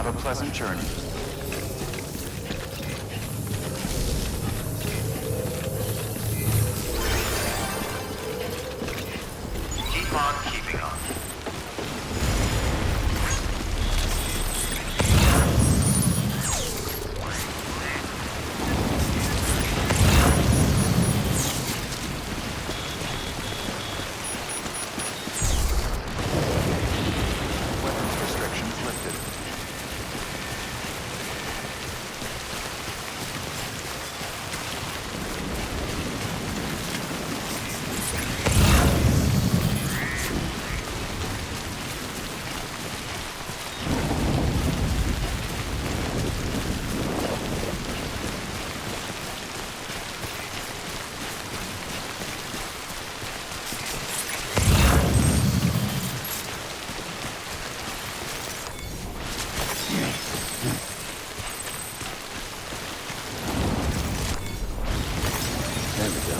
Have a pleasant journey. Keep on keeping on. Weapons restrictions lifted. There we go.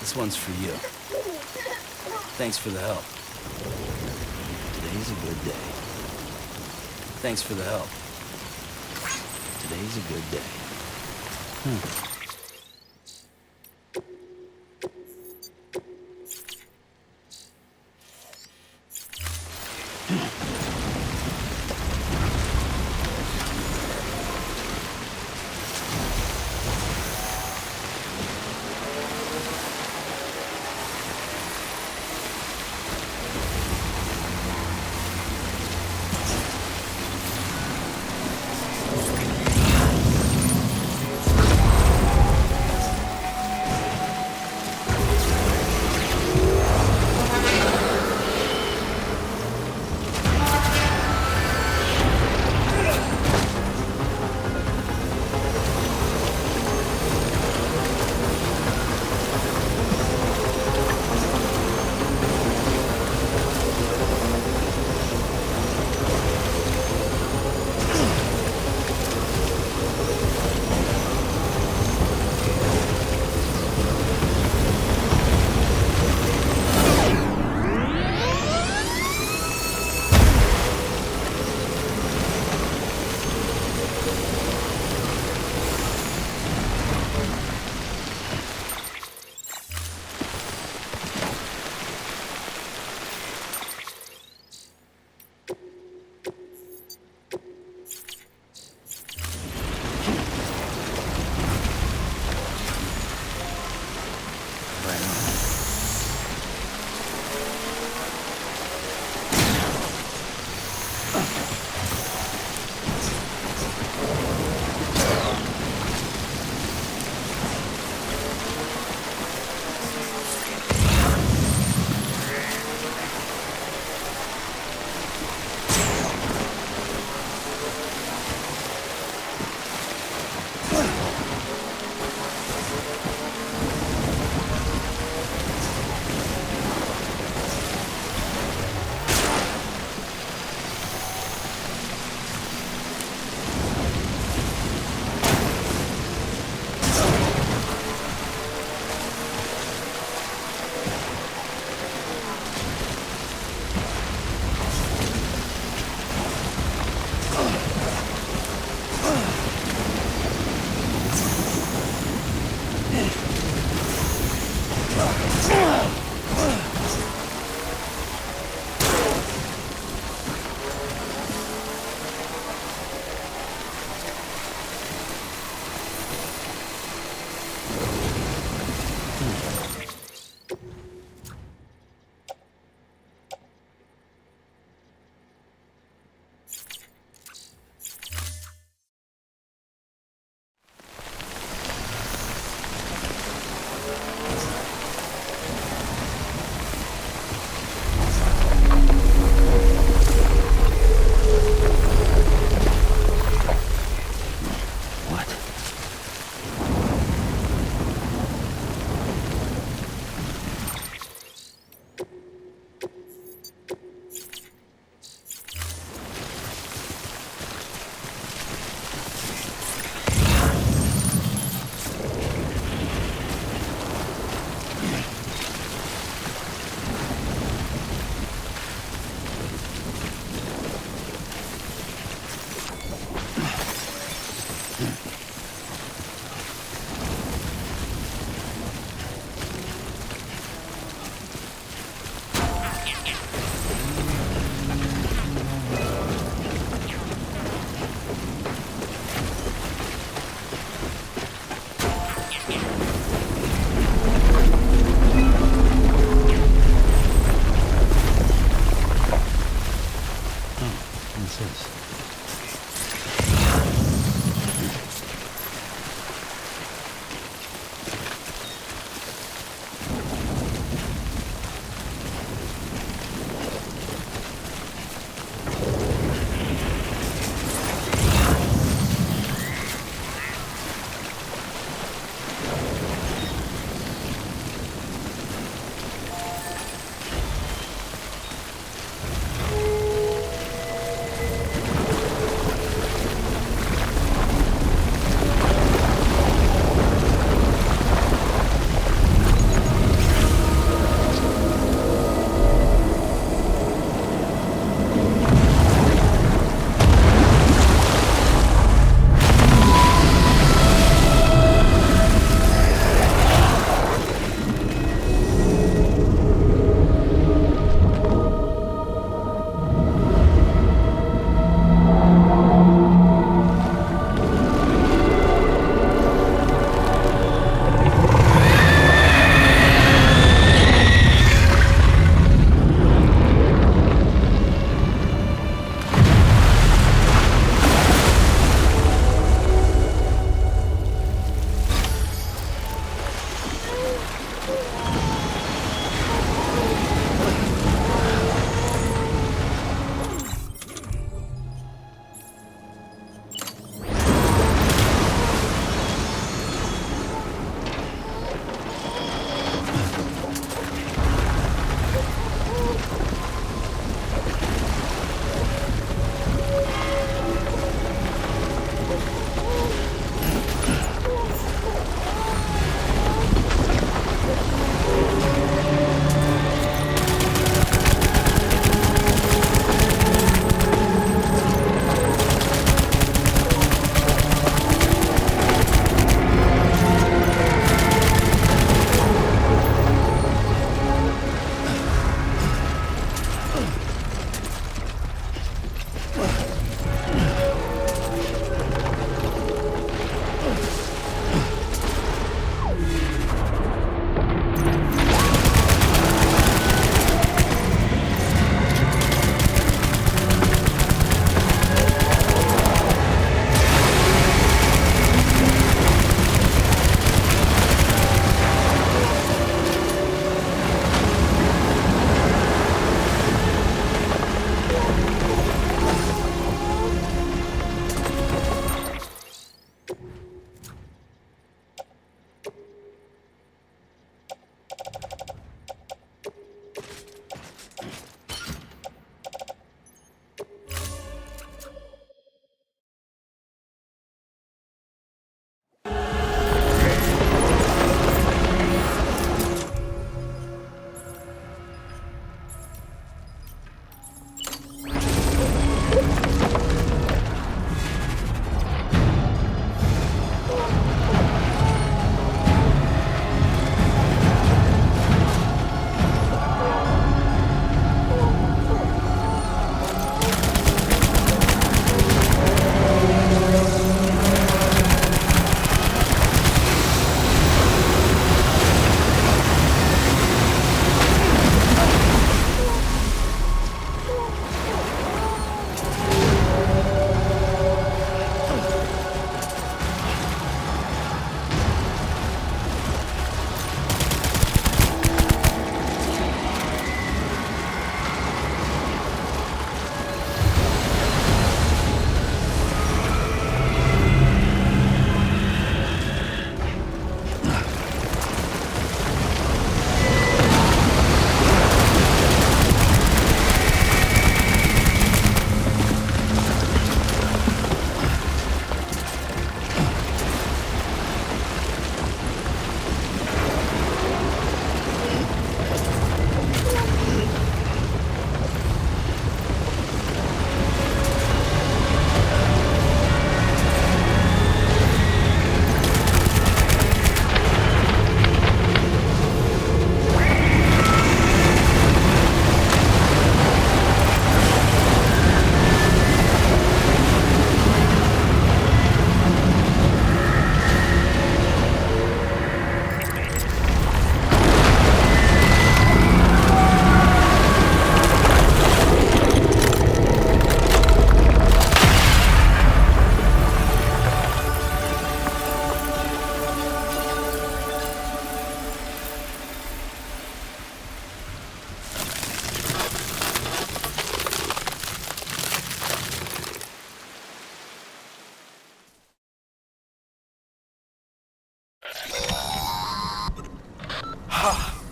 This one's for you. Thanks for the help. Today's a good day. Thanks for the help. Today's a good day.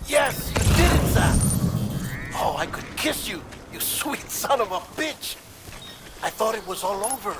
Yes, you did it, Sam. Oh, I could kiss you, you sweet son of a bitch. I thought it was all over.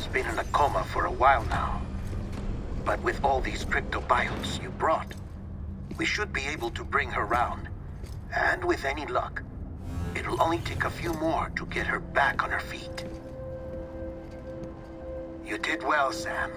has been in a coma for a while now. But with all these cryptobiotes you brought, we should be able to bring her round. And with any luck, it'll only take a few more to get her back on her feet. You did well, Sam.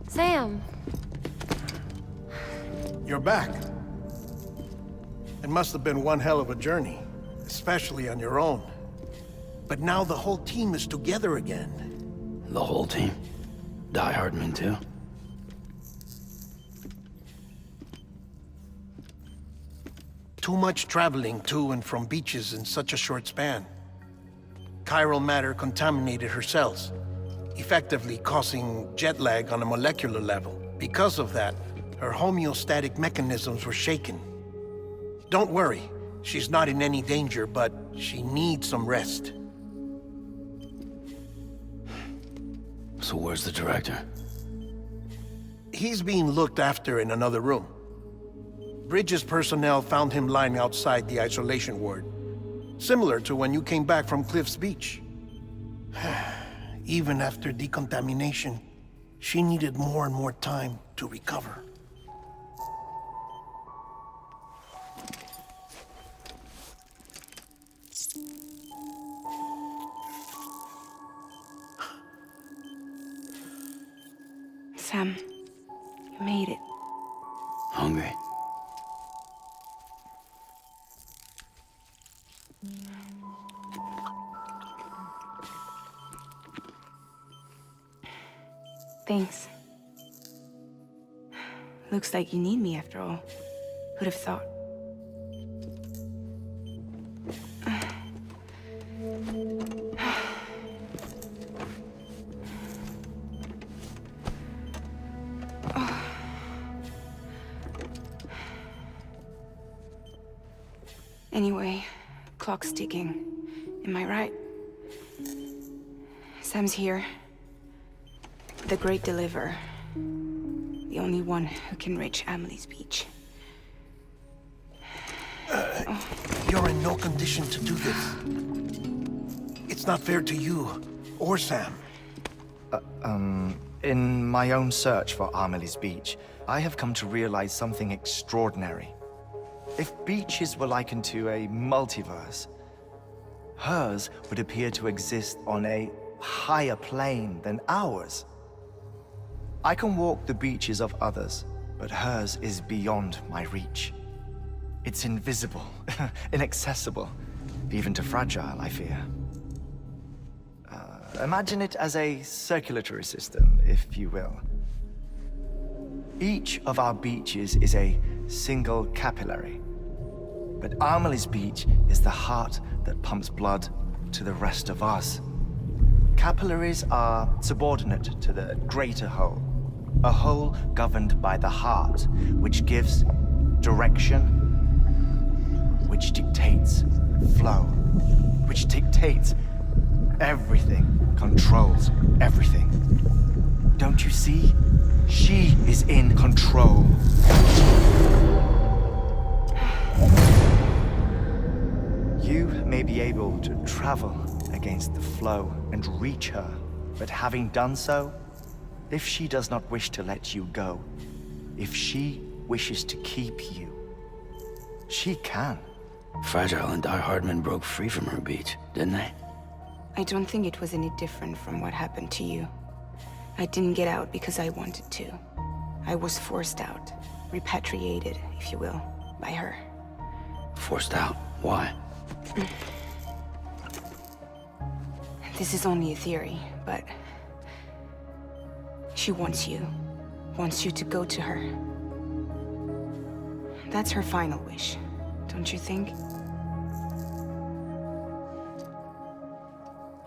Sam! You're back. It must have been one hell of a journey, especially on your own. But now the whole team is together again. The whole team? Die Hardman too? Too much traveling to and from beaches in such a short span. Chiral matter contaminated her cells, effectively causing jet lag on a molecular level. Because of that, her homeostatic mechanisms were shaken. Don't worry, she's not in any danger, but she needs some rest. So where's the director? He's being looked after in another room. Bridges personnel found him lying outside the isolation ward, similar to when you came back from Cliff's Beach. Even after decontamination, she needed more and more time to recover. Sam, you made it. Hungry? Thanks. Looks like you need me after all. Who'd have thought? Anyway, clock's ticking. Am I right? Sam's here. The Great Deliverer. The only one who can reach Amelie's Beach. You're in no condition to do this. It's not fair to you or Sam. In my own search for Amelie's Beach, I have come to realize something extraordinary. If beaches were likened to a multiverse, hers would appear to exist on a higher plane than ours. I can walk the beaches of others, but hers is beyond my reach. It's invisible, inaccessible, even to fragile, I fear. Imagine it as a circulatory system, if you will. Each of our beaches is a single capillary. But Amelie's Beach is the heart that pumps blood to the rest of us. Capillaries are subordinate to the greater whole. A whole governed by the heart, which gives direction, which dictates flow, which dictates everything, controls everything. Don't you see? She is in control. You may be able to travel against the flow and reach her, but having done so, if she does not wish to let you go, if she wishes to keep you, she can. Fragile and Die Hardman broke free from her beach, didn't they? I don't think it was any different from what happened to you. I didn't get out because I wanted to. I was forced out, repatriated, if you will, by her. Forced out. Why? This is only a theory, but... she wants you. Wants you to go to her. That's her final wish, don't you think?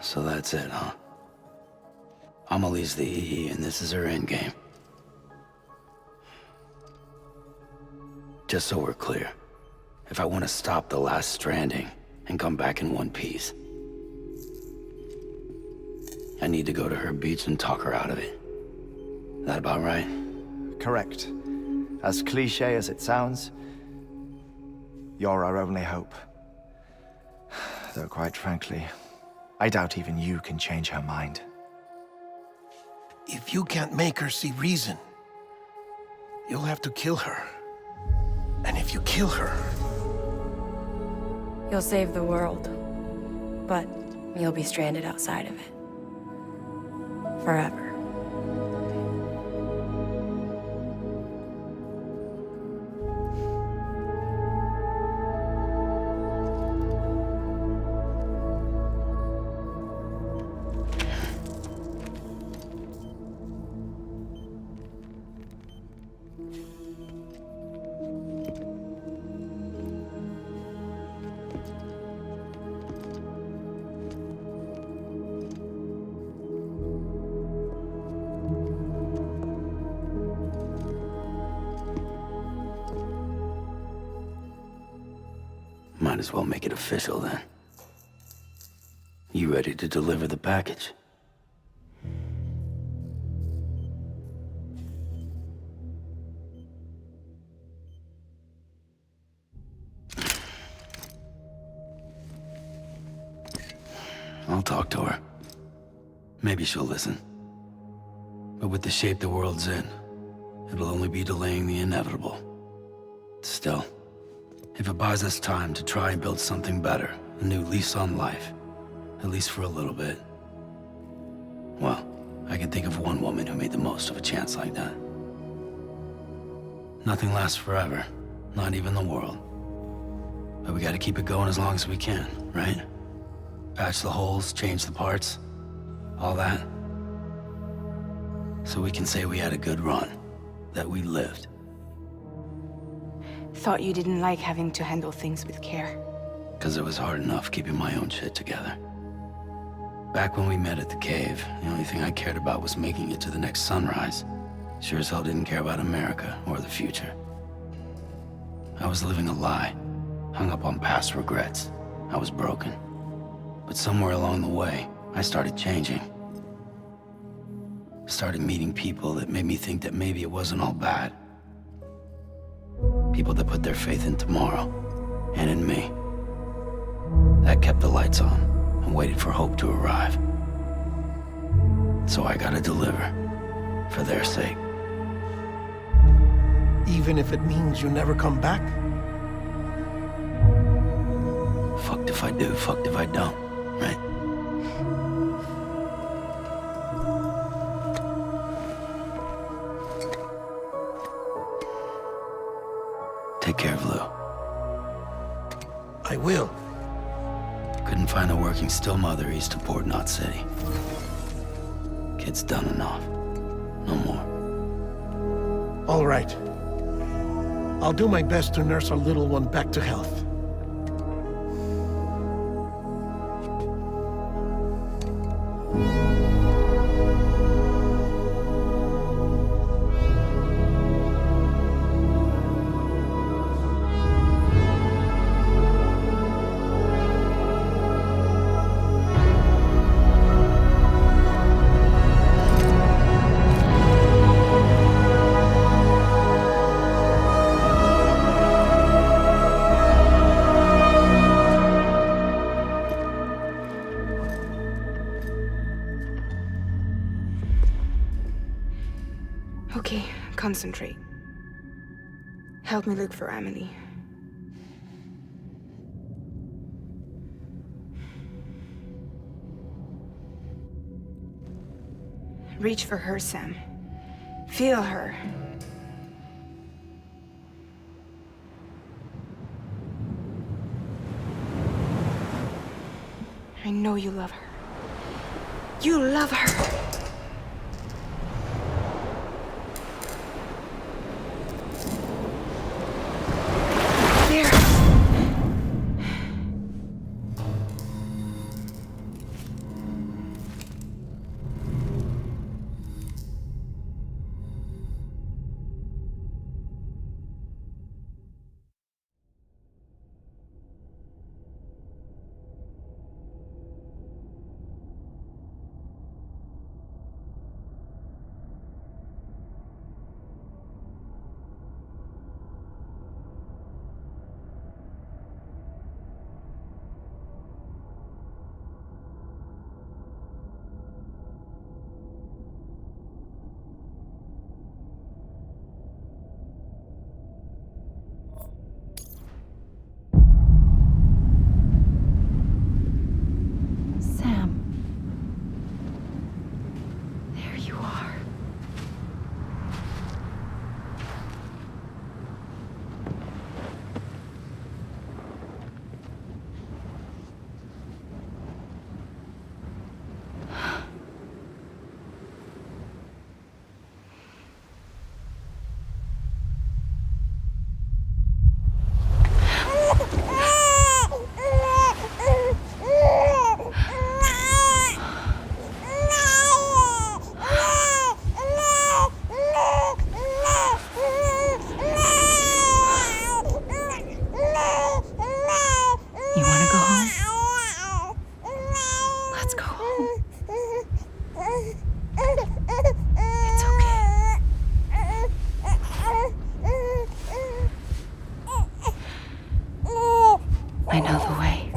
So that's it, huh? Amelie's the EE, and this is her endgame. Just so we're clear, if I want to stop the last Stranding and come back in one piece, I need to go to her beach and talk her out of it. That about right? Correct. As cliche as it sounds, you're our only hope. Though quite frankly, I doubt even you can change her mind. If you can't make her see reason, you'll have to kill her. And if you kill her... You'll save the world. But you'll be stranded outside of it. Forever. Might as well make it official then. You ready to deliver the package? I'll talk to her. Maybe she'll listen. But with the shape the world's in, it'll only be delaying the inevitable. Still, if it buys us time to try and build something better, a new lease on life, at least for a little bit, well, I can think of one woman who made the most of a chance like that. Nothing lasts forever, not even the world. But we gotta keep it going as long as we can, right? Patch the holes, change the parts, all that. So we can say we had a good run, that we lived. Thought you didn't like having to handle things with care. 'Cause it was hard enough keeping my own shit together. Back when we met at the cave, the only thing I cared about was making it to the next sunrise. Sure as hell didn't care about America or the future. I was living a lie, hung up on past regrets. I was broken. But somewhere along the way, I started changing. Started meeting people that made me think that maybe it wasn't all bad. People that put their faith in tomorrow, and in me. That kept the lights on, and waited for hope to arrive. So I gotta deliver, for their sake. Even if it means you never come back? Fucked if I do, fucked if I don't, right? Take care of Lou. I will. Couldn't find a working still mother east of Port Knot City. Kid's done enough. No more. All right. I'll do my best to nurse our little one back to health. Okay, concentrate. Help me look for Emily. Reach for her, Sam. Feel her. know you love her. You love her. There. Sam. There you are. You want to go home? Let's go home. It's okay. I know the way.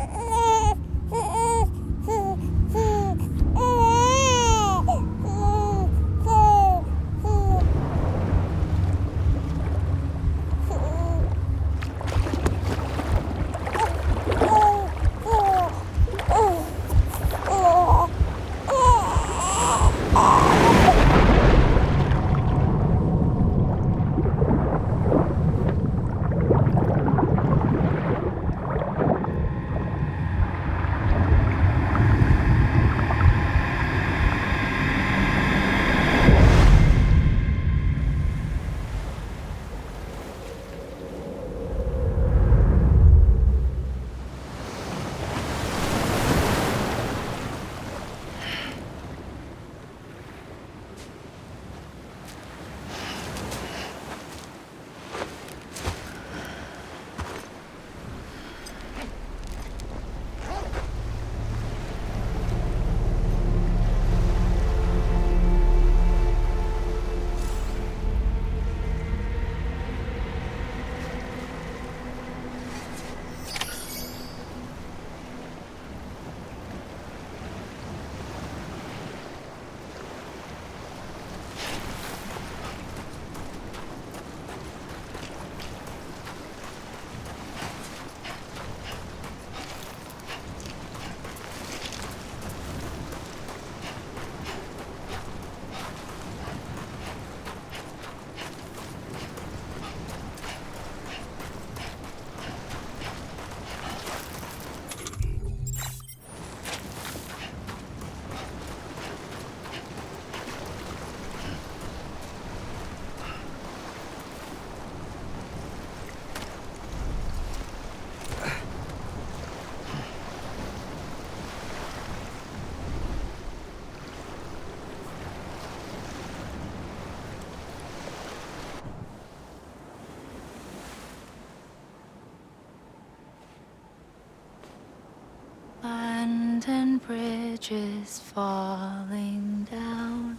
London Bridge is falling down,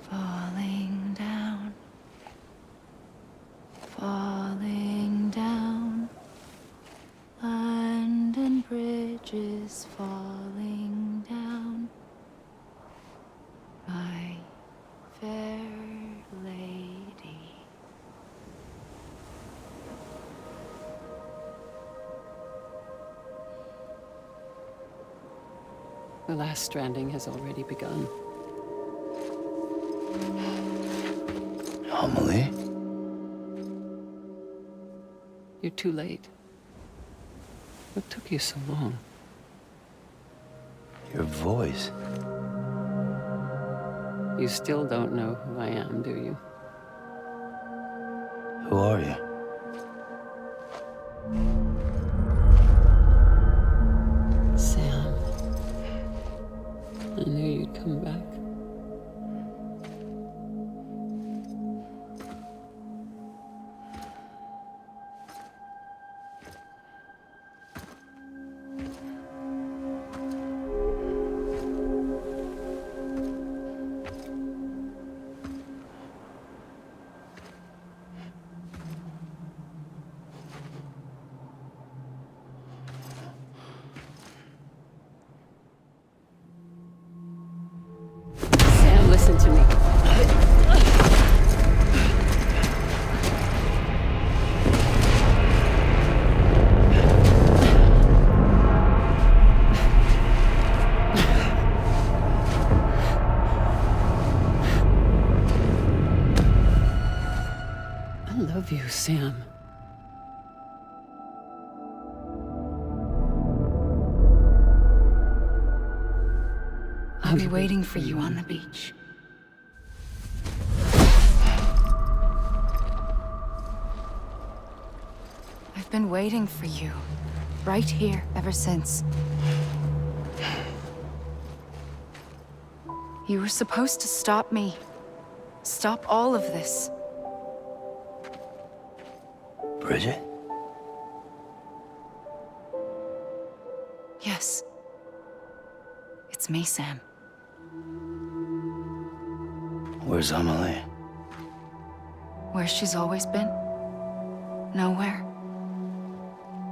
falling down, falling down. London Bridge is falling down, my fair lady. The last stranding has already begun. Amelie? You're too late. What took you so long? Your voice. You still don't know who I am, do you? Who are you? Sam. I knew you'd come back. Sam, listen to me. I love you, Sam. I'll be waiting for you on the beach. I've been waiting for you, right here, ever since. You were supposed to stop me. Stop all of this. Bridget? Yes. It's me, Sam. Where's Amelie? Where she's always been. Nowhere.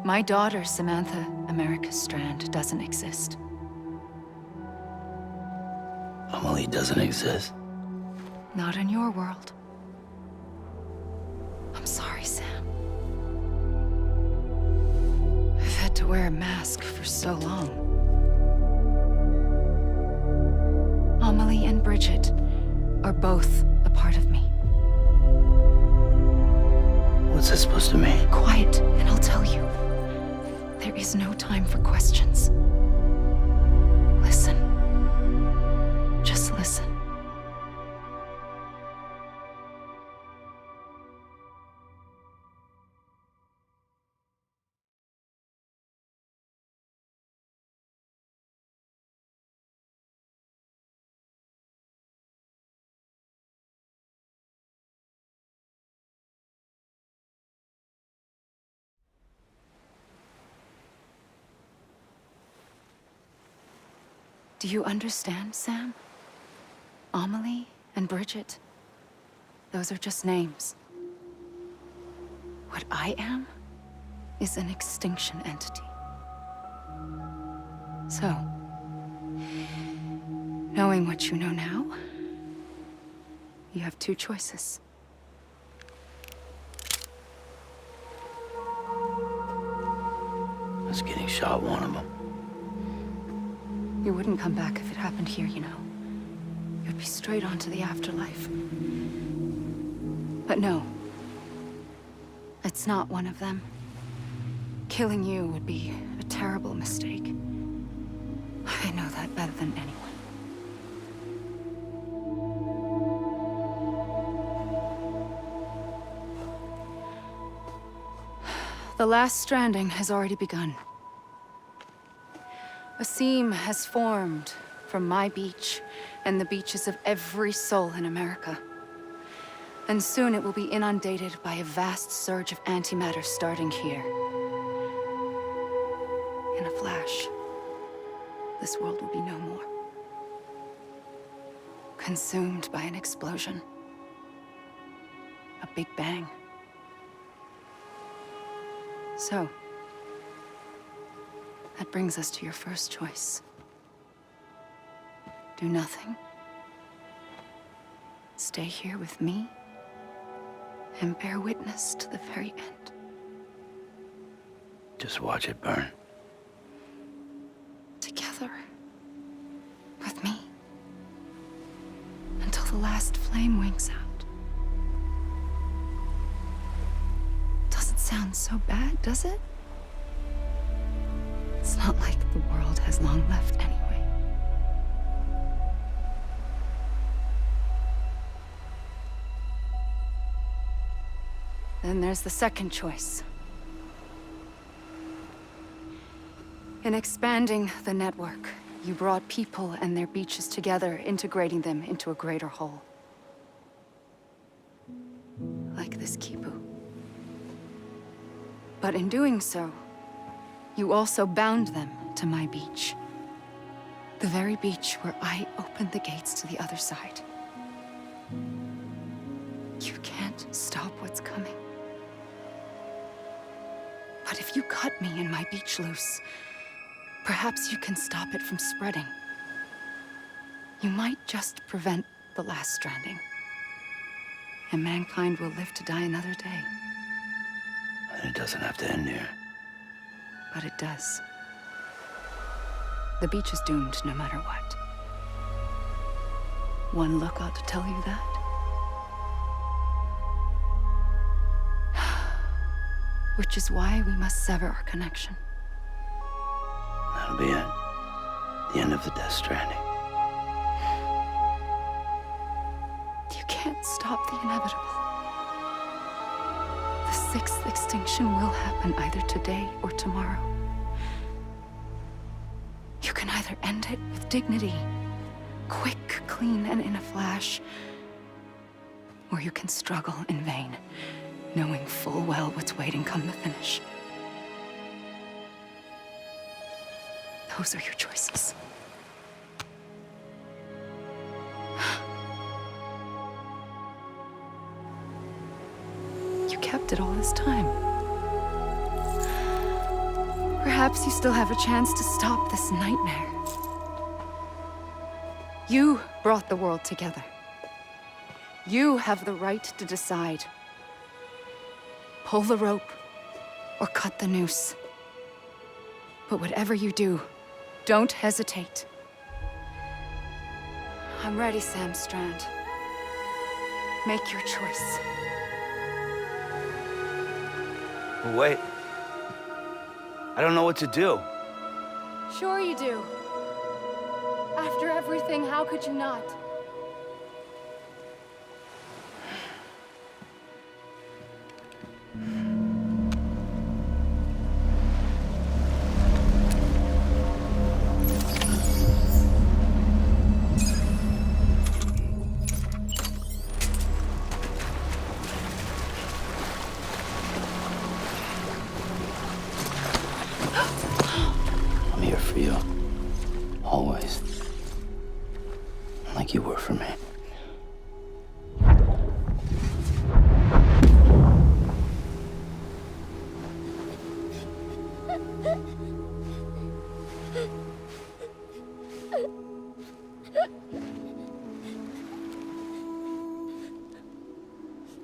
My daughter, Samantha America Strand, doesn't exist. Amelie doesn't exist. Not in your world. I'm sorry, Sam. I've had to wear a mask for so long. Amelie and Bridget are both a part of me. What's that supposed to mean? Quiet, and I'll tell you. There is no time for questions. Listen. Just listen. Do you understand, Sam? Amelie and Bridget, those are just names. What I am is an extinction entity. So, knowing what you know now, you have two choices. Us getting shot, one of them. You wouldn't come back if it happened here, you know. You'd be straight on to the afterlife. But no. It's not one of them. Killing you would be a terrible mistake. I know that better than anyone. The last stranding has already begun. A seam has formed from my beach and the beaches of every soul in America. And soon it will be inundated by a vast surge of antimatter starting here. In a flash, this world will be no more. Consumed by an explosion. A big bang. So, that brings us to your first choice. Do nothing. Stay here with me and bear witness to the very end. Just watch it burn. Together. With me. Until the last flame winks out. Doesn't sound so bad, does it? It's not like the world has long left anyway. Then there's the second choice. In expanding the network, you brought people and their beaches together, integrating them into a greater whole. Like this Kipu. But in doing so, you also bound them to my beach. The very beach where I opened the gates to the other side. You can't stop what's coming. But if you cut me and my beach loose, perhaps you can stop it from spreading. You might just prevent the last stranding. And mankind will live to die another day. And it doesn't have to end here. But it does. The beach is doomed no matter what. One look ought to tell you that. Which is why we must sever our connection. That'll be it. The end of the Death Stranding. You can't stop the inevitable. The sixth extinction will happen either today or tomorrow. You can either end it with dignity, quick, clean, and in a flash, or you can struggle in vain, knowing full well what's waiting come the finish. Those are your choices. You kept it all this time. Perhaps you still have a chance to stop this nightmare. You brought the world together. You have the right to decide. Pull the rope or cut the noose. But whatever you do, don't hesitate. I'm ready, Sam Strand. Make your choice. Wait. I don't know what to do. Sure you do. After everything, how could you not? I'm here for you. Always. Like you were for me.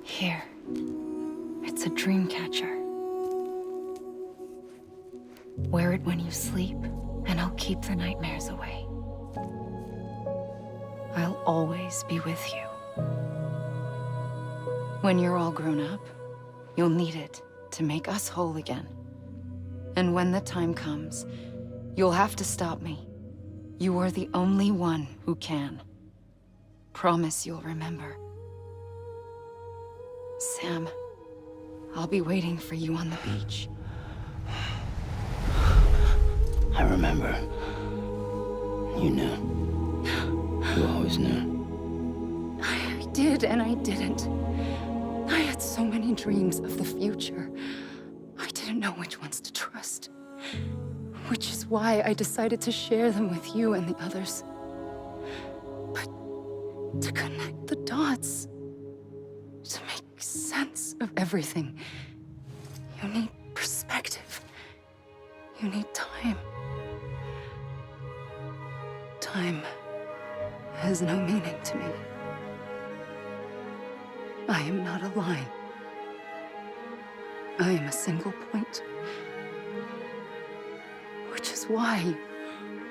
Here. It's a dream catcher. Wear it when you sleep, and I'll keep the nightmares away. I'll always be with you. When you're all grown up, you'll need it to make us whole again. And when the time comes, you'll have to stop me. You are the only one who can. Promise you'll remember. Sam, I'll be waiting for you on the beach. I remember. You knew. You always knew. I did and I didn't. I had so many dreams of the future. I didn't know which ones to trust. Which is why I decided to share them with you and the others. But to connect the dots, to make sense of everything, you need perspective. You need time. Time has no meaning to me. I am not a line. I am a single point. Which is why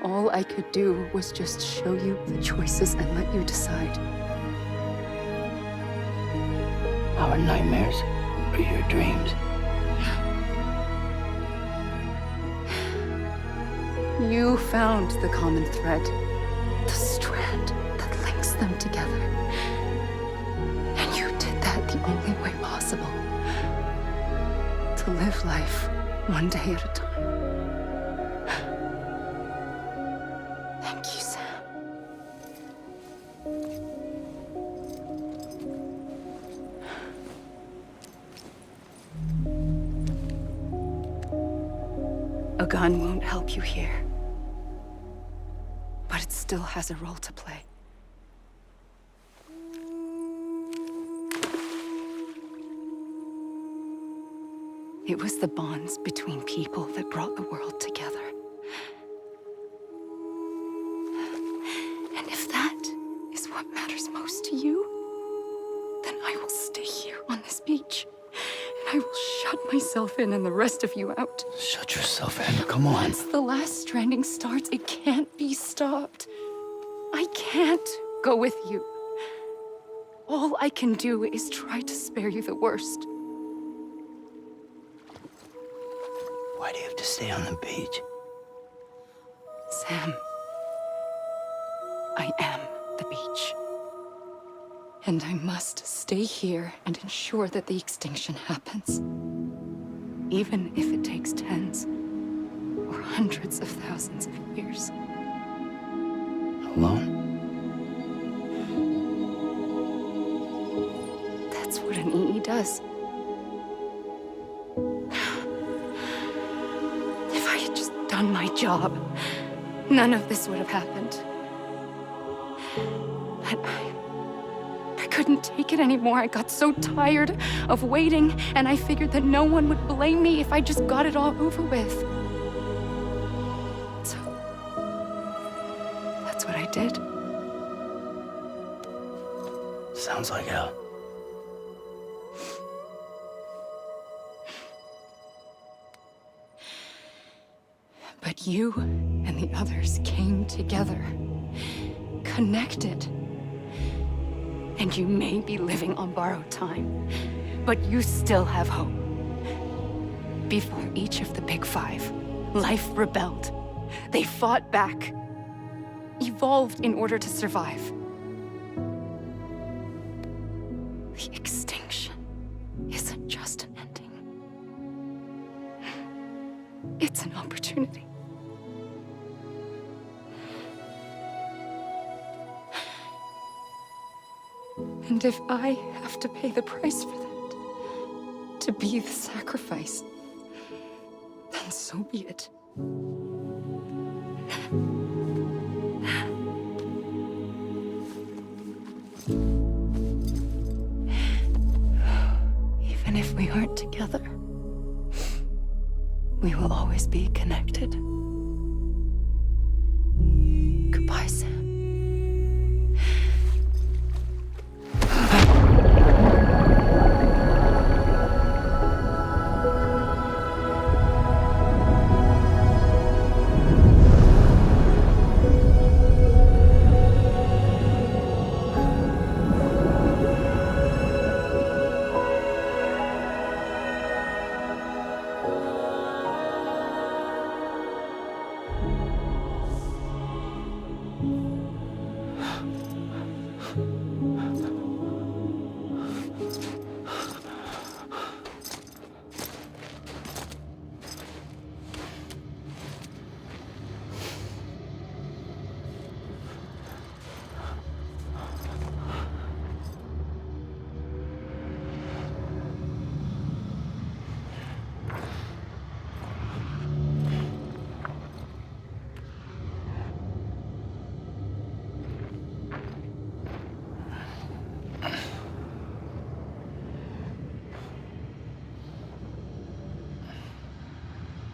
all I could do was just show you the choices and let you decide. Our nightmares are your dreams. You found the common thread, the strand that links them together. And you did that the only way possible, live life one day at a time. Thank you, Sam. A gun won't help you here, but it still has a role to play. It was the bonds between people that brought the world together. And if that is what matters most to you, then I will stay here on this beach. And I will shut myself in and the rest of you out. Shut yourself in, come on. Once the last stranding starts, it can't be stopped. I can't go with you. All I can do is try to spare you the worst. Why do you have to stay on the beach? Sam, I am the beach. And I must stay here and ensure that the extinction happens. Even if it takes tens or hundreds of thousands of years. Alone? That's what an EE does. If I had just done my job, none of this would have happened. But I couldn't take it anymore. I got so tired of waiting, and I figured that no one would blame me if I just got it all over with. So, that's what I did. Sounds like hell. But you and the others came together, connected. And you may be living on borrowed time, but you still have hope. Before each of the Big Five, life rebelled. They fought back, evolved in order to survive. The extinction isn't just an ending. It's an opportunity. And if I have to pay the price for that, to be the sacrifice, then so be it. Even if we aren't together, we will always be connected. Goodbye, Sam.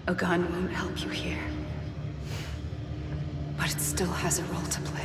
A gun won't help you here, but it still has a role to play.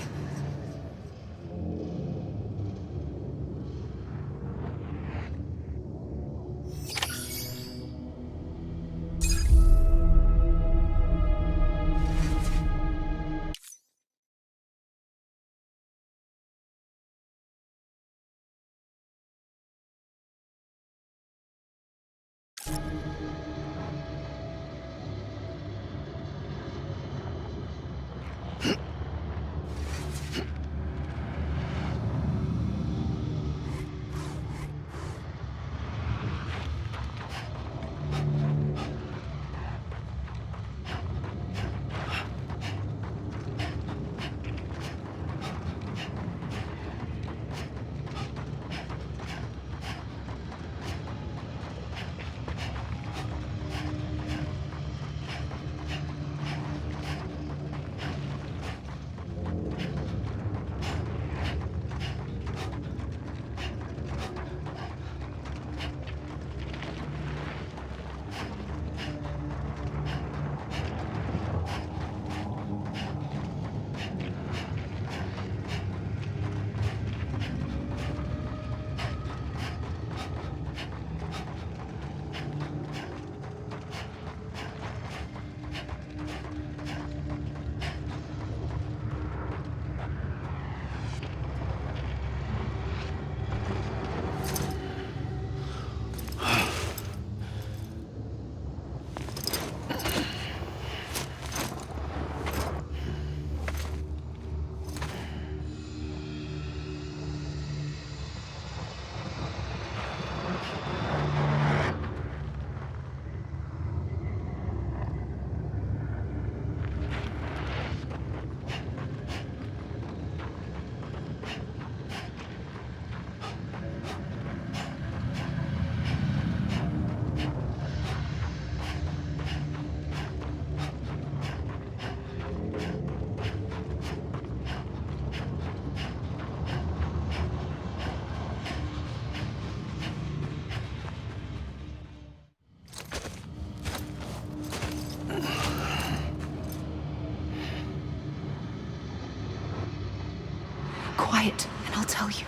quiet, and I'll tell you.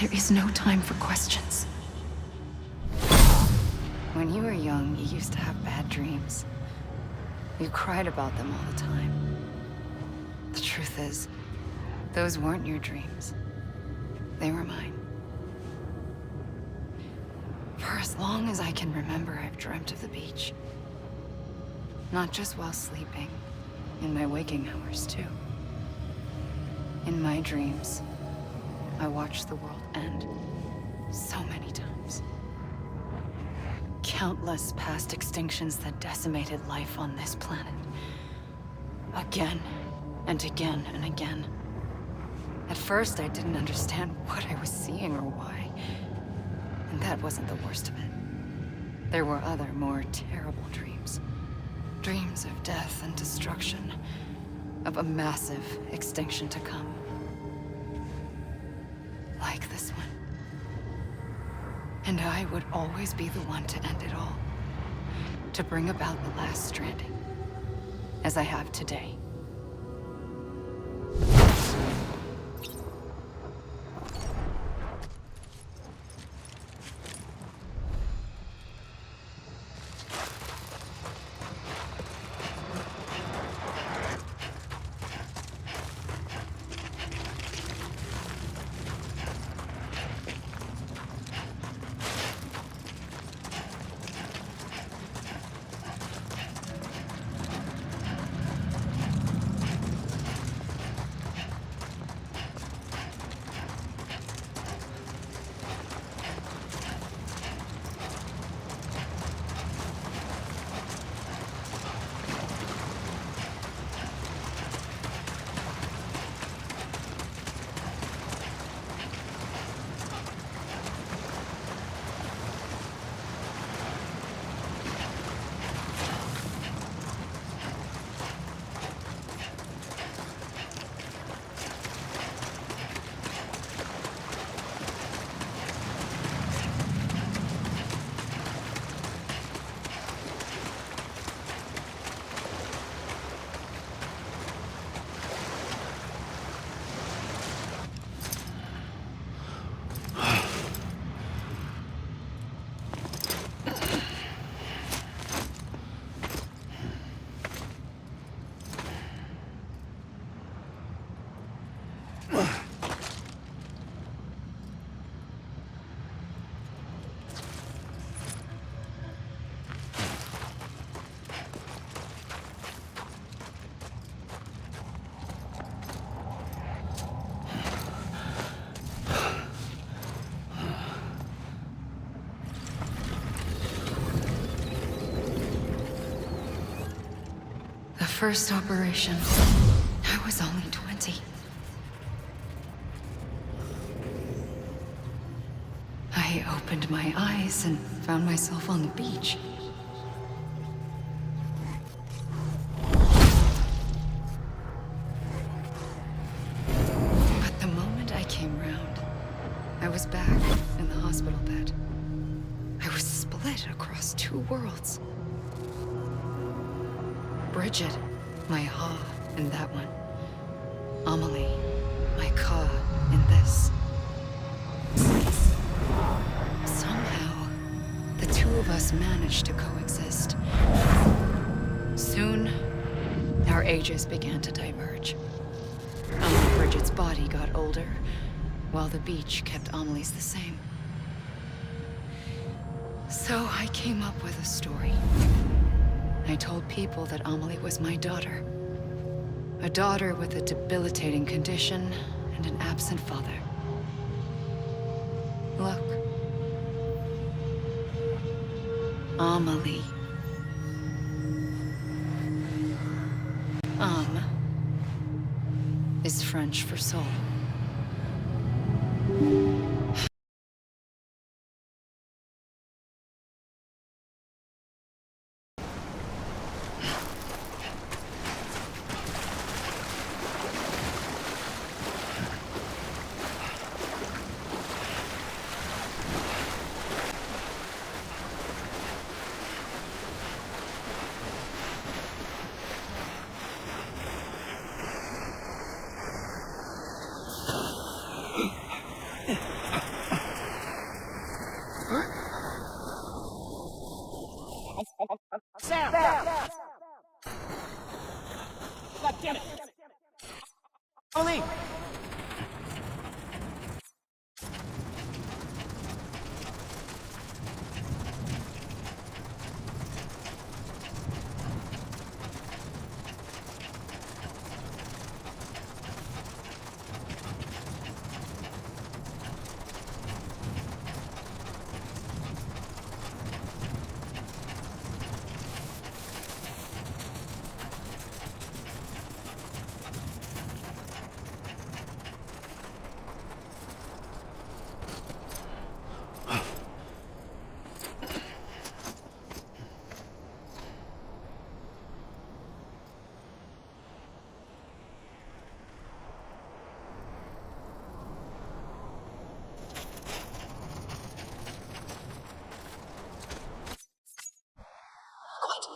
There is no time for questions. When you were young, you used to have bad dreams. You cried about them all the time. The truth is, those weren't your dreams. They were mine. For as long as I can remember, I've dreamt of the beach. Not just while sleeping, in my waking hours, too. In my dreams, I watched the world end so many times. Countless past extinctions that decimated life on this planet. Again, and again, and again. At first, I didn't understand what I was seeing or why. And that wasn't the worst of it. There were other, more terrible dreams. Dreams of death and destruction. Of a massive extinction to come. Like this one. And I would always be the one to end it all. To bring about the last stranding. As I have today. First operation, I was only 20. I opened my eyes and found myself on the beach. But the moment I came round, I was back in the hospital bed. I was split across two worlds. Bridget, my Ha in that one. Amelie, my Ka in this. Somehow, the two of us managed to coexist. Soon, our ages began to diverge. Bridget's body got older, while the beach kept Amelie's the same. So I came up with a story. I told people that Amelie was my daughter. A daughter with a debilitating condition and an absent father. Look. Amelie. Is French for soul.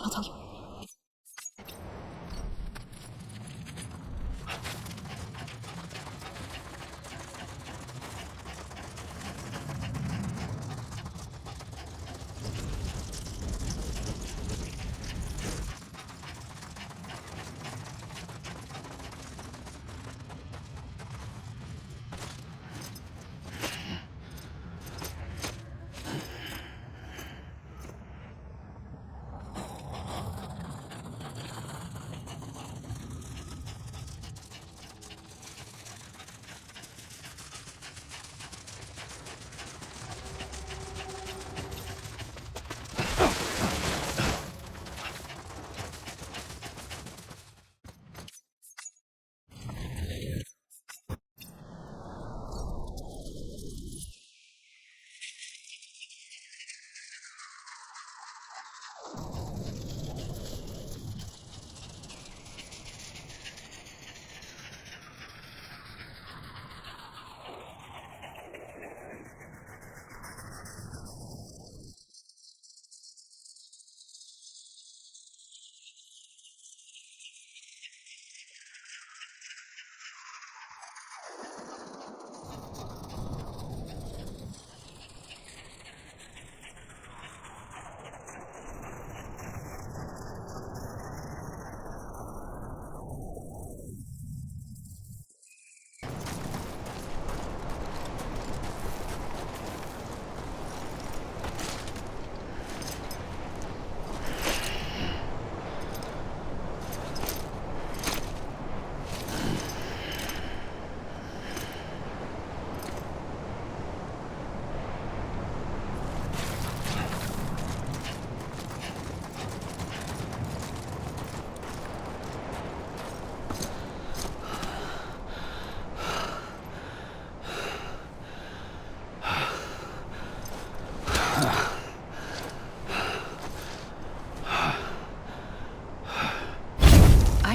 I'll tell you.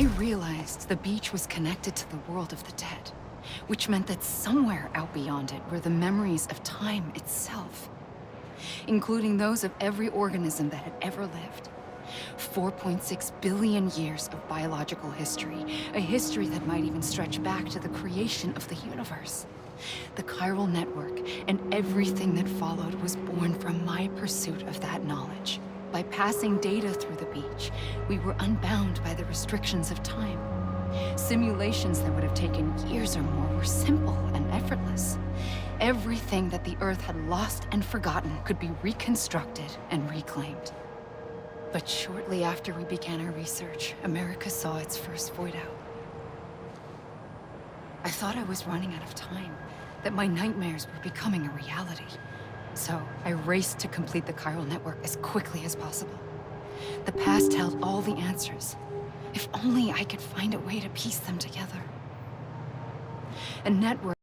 I realized the beach was connected to the world of the dead, which meant that somewhere out beyond it were the memories of time itself, including those of every organism that had ever lived. 4.6 billion years of biological history, a history that might even stretch back to the creation of the universe. The chiral network and everything that followed was born from my pursuit of that knowledge. By passing data through the beach, we were unbound by the restrictions of time. Simulations that would have taken years or more were simple and effortless. Everything that the Earth had lost and forgotten could be reconstructed and reclaimed. But shortly after we began our research, America saw its first void out. I thought I was running out of time, that my nightmares were becoming a reality. So I raced to complete the chiral network as quickly as possible. The past held all the answers. If only I could find a way to piece them together. A network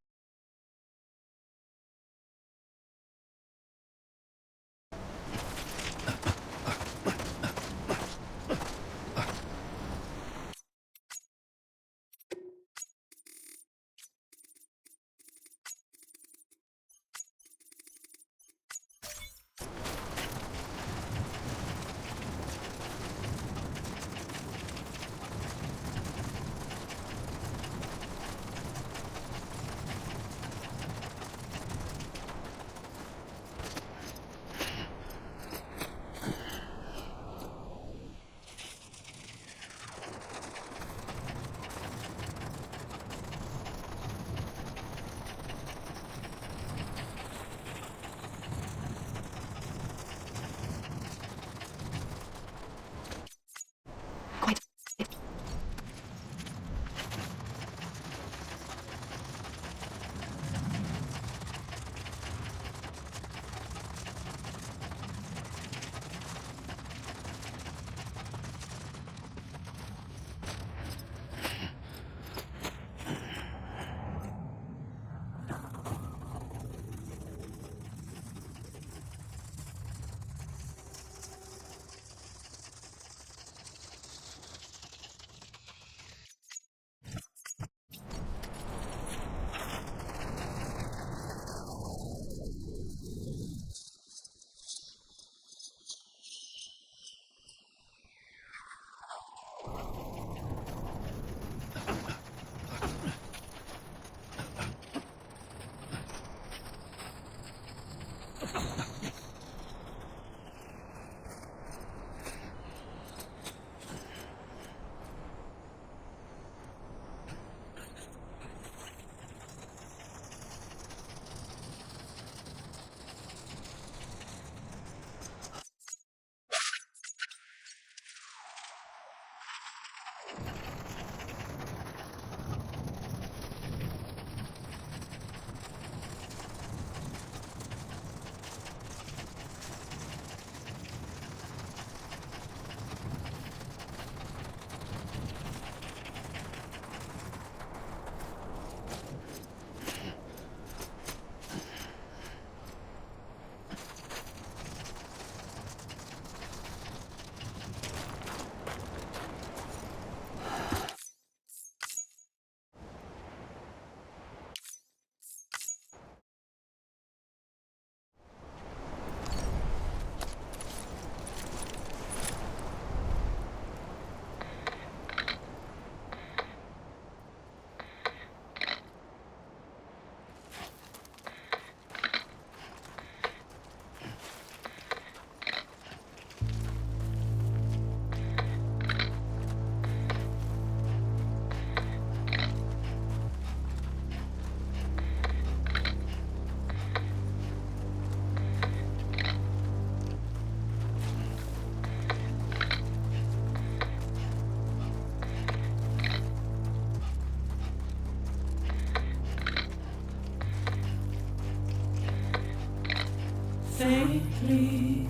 Faintly,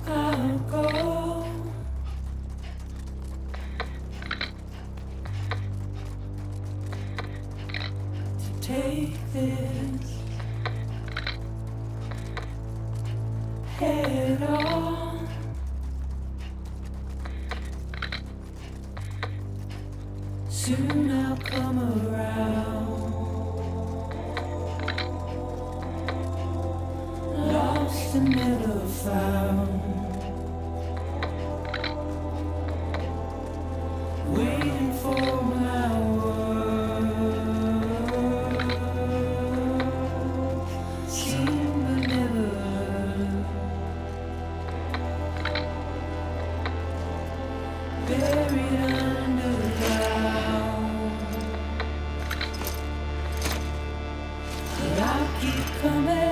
I'll go to take this head on. Soon I'll come around. Lost and never found, waiting for my word, seen but never heard, buried underground, but I'll keep coming.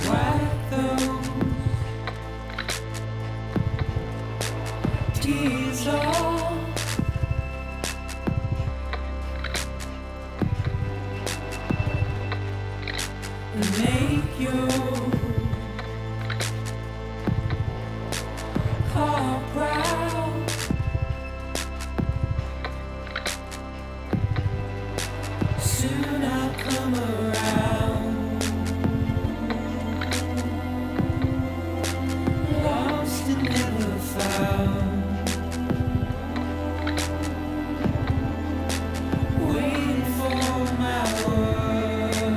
Wipe those tears off, and make your heart proud. Soon I'll come around. Lost and never found, waiting for my word,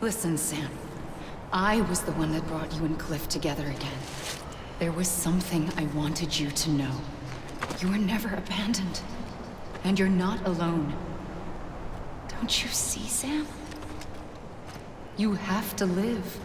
Listen, Sam. I was the one that brought you and Cliff together again. There was something I wanted you to know. You were never abandoned. And you're not alone. Don't you see, Sam? You have to live.